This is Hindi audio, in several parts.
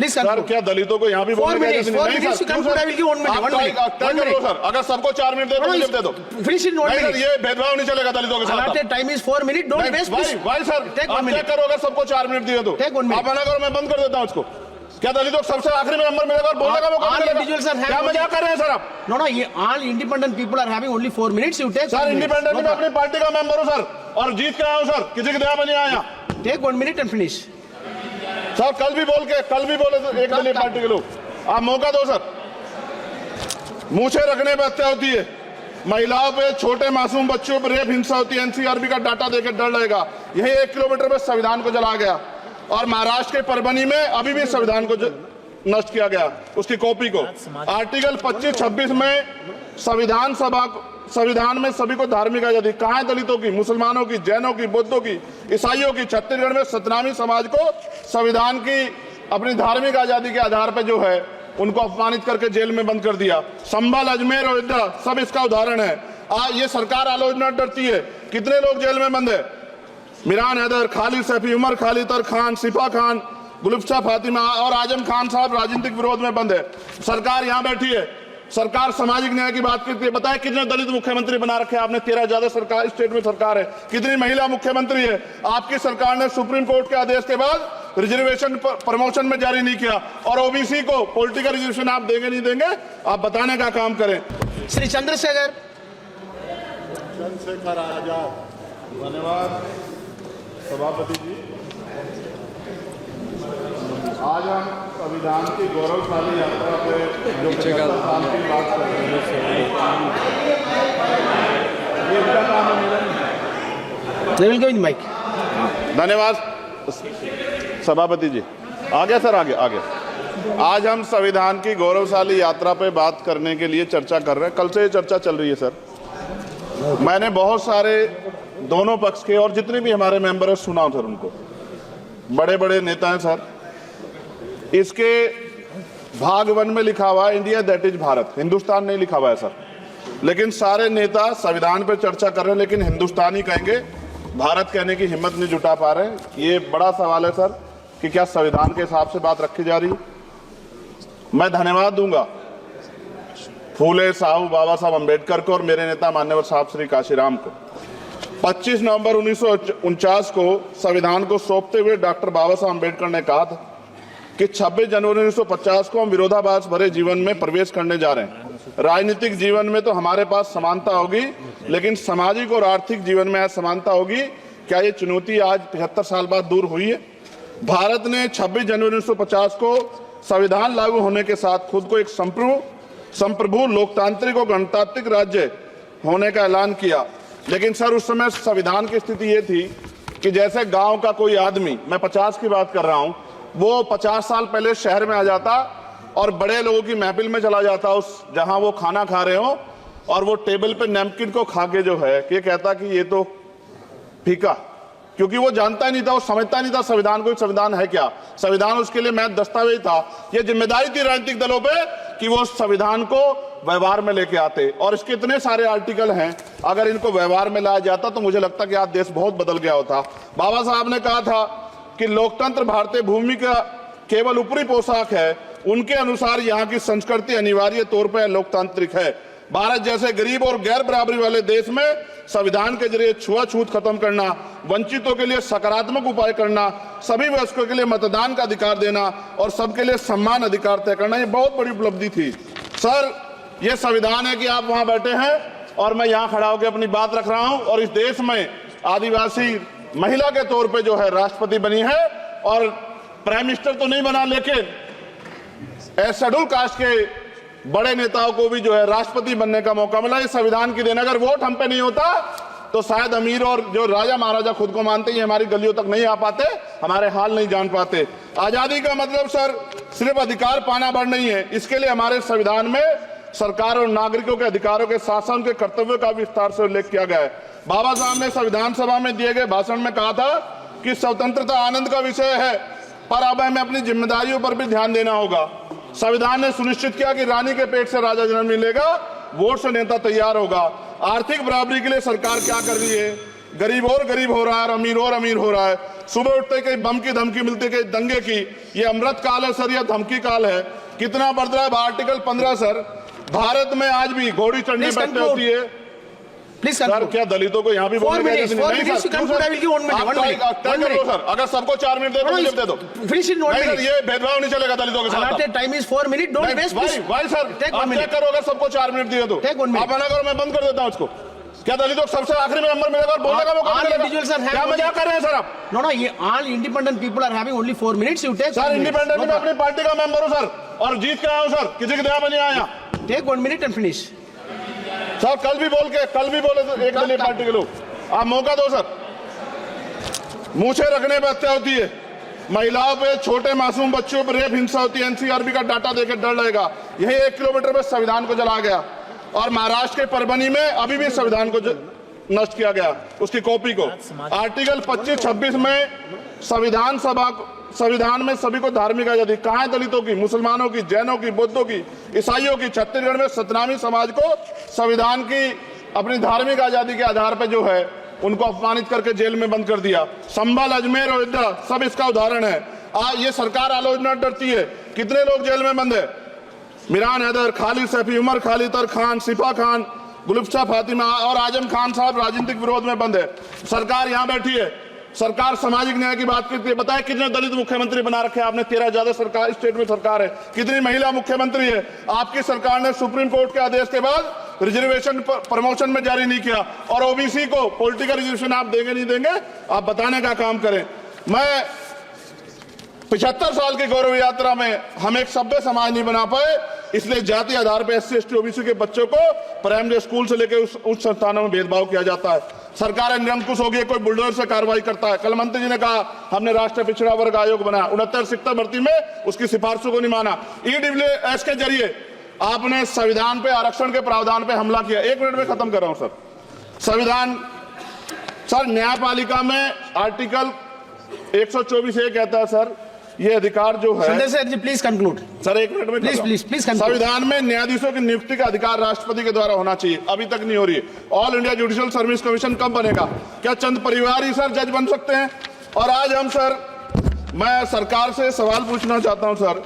प्लीज सर, क्या दलितों को यहाँ भी बोलने की इजाजत नहीं? नहीं सर, अगर सबको 4 मिनट दे दो, मुझे दे दो। नहीं, ये भेदभाव नहीं चलेगा दलितों के साथ। Time is 4 minute, don't waste. भाई सर, आप चेक करो, अगर सबको 4 मिनट दिए तो आप मना करो, मैं बंद कर देता हूँ इसको। क्या दलितों को सबसे आखिरी में नंबर मिलेगा और बोलने का मौका मिलेगा? क्या मजाक कर रहे हैं सर आप? नो, ये all independent people are having only 4 minutes. You take sir, independent में अपनी पार्टी का मेंबर हूं सर, और जीत के आया हूं सर, किसी की दया में नहीं आया। Take 1 minute and finish. Sir, कल भी बोले तो एक दलीय पार्टी के लोग, आप मौका दो सर। मूछे रखने पर हत्या होती है, महिलाओं पे, छोटे मासूम बच्चों पर रेप हिंसा होती है। एनसीआरबी का डाटा देकर डर लगेगा। यही 1 किलोमीटर में संविधान को जला गया, और महाराष्ट्र के परभनी में अभी भी संविधान को नष्ट किया गया, उसकी कॉपी को। आर्टिकल 25-26 में संविधान में सभी को धार्मिक आजादी। कहाँ है दलितों की, मुसलमानों की, जैनों की, बुद्धों की, ईसाइयों की? छत्तीसगढ़ में सतनामी समाज को संविधान की अपनी धार्मिक आजादी के आधार पर जो है उनको अपमानित करके जेल में बंद कर दिया। संभल, अजमेर, अयोध्या सब इसका उदाहरण है। ये सरकार आलोचना डरती है। कितने लोग जेल में बंद है? मिरान हैदर, खालिद सैफी, उमर खालिद खान, सिफा खान, गुलफ्शा फातिमा और आजम खान साहब राजनीतिक विरोध में बंद है। सरकार यहाँ बैठी है, सरकार सामाजिक न्याय की बात करती है। बताए कितने दलित मुख्यमंत्री बना रखे हैं आपने? 13 ज्यादा सरकार स्टेट में सरकार है। कितनी महिला मुख्यमंत्री है? आपकी सरकार ने सुप्रीम कोर्ट के आदेश के बाद रिजर्वेशन प्रमोशन में जारी नहीं किया, और ओबीसी को पॉलिटिकल रिजर्वेशन आप देंगे नहीं देंगे, आप बताने का काम करें। श्री चंद्रशेखर आजाद। धन्यवाद सभापति जी। आज हम संविधान की गौरवशाली यात्रा पे जो 75 साल की बात कर रहे हैं, ये क्या काम है? माइक। धन्यवाद सभापति जी। आगे सर, आगे। आज हम संविधान की गौरवशाली यात्रा पे बात करने के लिए चर्चा कर रहे हैं। कल से ये चर्चा चल रही है सर। मैंने बहुत सारे दोनों पक्ष के और जितने भी हमारे मेंबर हैं सुना सर, उनको बड़े बड़े नेता हैं सर। इसके भाग 1 में लिखा हुआ है India that is Bharat, Hindustan नहीं लिखा हुआ है सर। लेकिन सारे नेता संविधान पर चर्चा कर रहे हैं, लेकिन हिंदुस्तान ही कहेंगे, भारत कहने की हिम्मत नहीं जुटा पा रहे। ये बड़ा सवाल है सर कि क्या संविधान के हिसाब से बात रखी जा रही है। मैं धन्यवाद दूंगा फूले साहू बाबा साहब अम्बेडकर को और मेरे नेता मान्यवर साहब श्री काशीराम को। 25 नवंबर 1949 को संविधान को सौंपते हुए डॉक्टर बाबा साहब अम्बेडकर ने कहा था कि 26 जनवरी 1950 को हम विरोधाभास भरे जीवन में प्रवेश करने जा रहे हैं। राजनीतिक जीवन में तो हमारे पास समानता होगी, लेकिन सामाजिक और आर्थिक जीवन में असमानता होगी। क्या ये चुनौती आज 73 साल बाद दूर हुई है? भारत ने 26 जनवरी 1950 को संविधान लागू होने के साथ खुद को एक संप्रभु लोकतांत्रिक और गणतांत्रिक राज्य होने का ऐलान किया। लेकिन सर, उस समय संविधान की स्थिति ये थी कि जैसे गांव का कोई आदमी, मैं 50 की बात कर रहा हूं, वो 50 साल पहले शहर में आ जाता और बड़े लोगों की महफिल में चला जाता, उस जहां वो खाना खा रहे हो, और वो टेबल पे नैपकिन को खा के जो है ये कहता कि ये तो फीका, क्योंकि वो जानता ही नहीं था, वो समझता नहीं था संविधान को, संविधान है क्या। संविधान उसके लिए महज दस्तावेज था। ये जिम्मेदारी थी राजनीतिक दलों पे कि वो संविधान को व्यवहार में लेके आते। और इसके इतने सारे आर्टिकल हैं, अगर इनको व्यवहार में लाया जाता तो मुझे लगता कि आज देश बहुत बदल गया होता। बाबा साहब ने कहा था कि लोकतंत्र भारतीय भूमि का केवल ऊपरी पोशाक है। उनके अनुसार यहाँ की संस्कृति अनिवार्य तौर पर लोकतांत्रिक है। भारत जैसे गरीब और गैर बराबरी वाले देश में संविधान के जरिए छुआछूत खत्म करना, वंचितों के लिए सकारात्मक उपाय करना, सभी वयस्कों के लिए मतदान का अधिकार देना और सबके लिए सम्मान अधिकार तय करना, ये बहुत बड़ी उपलब्धि थी सर। ये संविधान है कि आप वहां बैठे हैं और मैं यहाँ खड़ा होकर अपनी बात रख रहा हूं, और इस देश में आदिवासी महिला के तौर पे जो है राष्ट्रपति बनी है, और प्राइम मिनिस्टर तो नहीं बना, लेकिन शेड्यूल कास्ट के बड़े नेताओं को भी जो है राष्ट्रपति बनने का मौका मिला। इस संविधान की देन। अगर वोट हम पे नहीं होता तो शायद अमीर और जो राजा महाराजा खुद को मानते हैं हमारी गलियों तक नहीं आ पाते, हमारे हाल नहीं जान पाते। आजादी का मतलब सर सिर्फ अधिकार पाना भर नहीं है। इसके लिए हमारे संविधान में सरकार और नागरिकों के अधिकारों के साथ साथ उनके कर्तव्यों का विस्तार से उल्लेख किया गया है। बाबा साहब ने संविधान सभा में दिए गए भाषण में कहा था कि स्वतंत्रता आनंद का विषय है, पर अब हमें अपनी जिम्मेदारियों पर भी ध्यान देना होगा। संविधान ने सुनिश्चित किया कि रानी के पेट से राजा जन्म नहीं लेगा, वोट से नेता तैयार होगा। आर्थिक बराबरी के लिए सरकार क्या कर रही है? गरीब और गरीब हो रहा है और अमीर हो रहा है। सुबह उठते कहीं बम की धमकी मिलती है, कहीं दंगे की। ये अमृत काल है सर, या धमकी काल है? कितना बढ़ रहा है आर्टिकल 15 सर। भारत में आज भी घोड़ी चढ़ने बैठने होती है। प्लीज सर, क्या दलितों को यहाँ भी बोलने का नहीं? सर, अगर सबको 4 मिनट दे दो। ये भेदभाव नहीं चलेगा दलितों के साथ। Time is 4 minute, don't waste. भाई सर, आप क्या करो अगर सबको 4 मिनट दिए तो? आप मना करो, मैं बंद कर देता हूँ उसको। क्या दलितों को सबसे आखिरी में नंबर मिलेगा और बोलने का मौका मिलेगा? क्या मजाक कर रहे हैं सर आप? नो, ये all independent people are having only 4 minutes. You take. Sir, independent में अपनी पार्टी का मेंबर हूँ सर, और जीत के आया हूँ सर, किसी की दया में नहीं आया। Take 1 minute and finish. Sir, कल भी बोले तो एक दलीय पार्टी के लोग, आप मौका दो सर। मूछे रखने पर हत्या होती है, महिलाओं पे, छोटे मासूम बच्चों पर रेप हिंसा होती है। एनसीआरबी का डाटा देकर डर लगेगा। यही 1 किलोमीटर में संविधान को जला गया, और महाराष्ट्र के परभनी में अभी भी संविधान को नष्ट किया गया, उसकी कॉपी को। आर्टिकल 25-26 में संविधान में सभी को धार्मिक आजादी। कहाँ है दलितों की, मुसलमानों की, जैनों की, बौद्धों की, ईसाइयों की? छत्तीसगढ़ में सतनामी समाज को संविधान की अपनी धार्मिक आजादी के आधार पर जो है उनको अपमानित करके जेल में बंद कर दिया। संभल, अजमेर, अयोध्या सब इसका उदाहरण है। आज ये सरकार आलोचना डरती है। कितने लोग जेल में बंद है? मिरान हैदर, खालिद सैफी, उमर खालिद खान, सिपा खान, गुलफ्ता फातिमा और आजम खान साहब राजनीतिक विरोध में बंद है। सरकार यहाँ बैठी है, सरकार सामाजिक न्याय की बात करती है। बताए कितने दलित मुख्यमंत्री बना रखे हैं आपने? 13 ज्यादा सरकार स्टेट में सरकार है। कितनी महिला मुख्यमंत्री है? आपकी सरकार ने सुप्रीम कोर्ट के आदेश के बाद रिजर्वेशन प्रमोशन में जारी नहीं किया, और ओबीसी को पॉलिटिकल रिजर्वेशन आप देंगे नहीं देंगे, आप बताने का काम करें। मैं 75 साल की गौरव यात्रा में हम एक सभ्य समाज नहीं बना पाए, इसलिए जाति आधार पर SC ST OBC के बच्चों को प्राइमरी स्कूल से लेकर उच्च संस्थानों में भेदभाव किया जाता है। सरकार निरंकुश हो गई, कोई बुलडोजर से कार्रवाई करता है। कल मंत्री जी ने कहा हमने राष्ट्रीय पिछड़ा वर्ग आयोग बनाया, 69 शिक्षक भर्ती में उसकी सिफारिशों को नहीं माना। EWS के जरिए आपने संविधान पे, आरक्षण के प्रावधान पे हमला किया। 1 मिनट में खत्म कर रहा हूं सर। संविधान सर, न्यायपालिका में आर्टिकल 124 ये कहता है सर, ये अधिकार जो है। Sir ji please conclude sir, 1 minute में प्लीज। संविधान में न्यायाधीशों की नियुक्ति का अधिकार राष्ट्रपति के द्वारा होना चाहिए, अभी तक नहीं हो रही है। All India judicial service commission कब बनेगा? क्या चंद परिवार ही सर जज बन सकते हैं? और आज हम सर, मैं सरकार से सवाल पूछना चाहता हूं सर,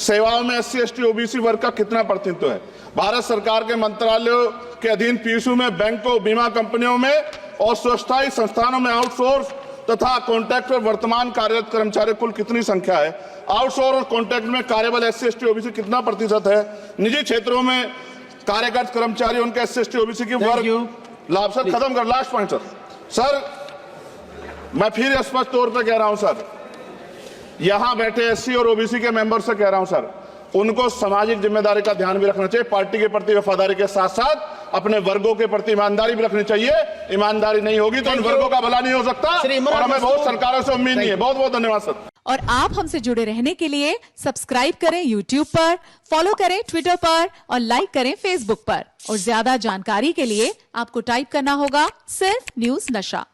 सेवाओं में SC ST OBC वर्ग का कितना प्रतिनिधित्व है? भारत सरकार के मंत्रालयों के अधीन PSU में, बैंकों, बीमा कंपनियों में और स्वच्छता संस्थानों में आउटसोर्स तथा कॉन्ट्रैक्ट पर वर्तमान कार्यरत कर्मचारी कुल कितनी संख्या है? आउटसोर्स और कॉन्ट्रैक्ट में कार्यबल SC ST OBC कितना प्रतिशत है? निजी क्षेत्रों में कार्यरत कर्मचारी, उनके SC ST OBC की वर्ग लाभ। सर खत्म कर, लास्ट पॉइंट सर, मैं फिर स्पष्ट तौर पर कह रहा हूं सर, यहां बैठे SC और OBC के मेंबर से कह रहा हूं सर, उनको सामाजिक जिम्मेदारी का ध्यान भी रखना चाहिए। पार्टी के प्रति वफादारी के साथ साथ अपने वर्गों के प्रति ईमानदारी भी रखनी चाहिए। ईमानदारी नहीं होगी तो इन वर्गों का भला नहीं हो सकता, और हमें बहुत सरकारों से उम्मीद नहीं है। बहुत बहुत धन्यवाद सर। और आप हमसे जुड़े रहने के लिए सब्सक्राइब करें YouTube पर, फॉलो करें Twitter पर और लाइक करें Facebook पर। और ज्यादा जानकारी के लिए आपको टाइप करना होगा सिर्फ न्यूज नशा।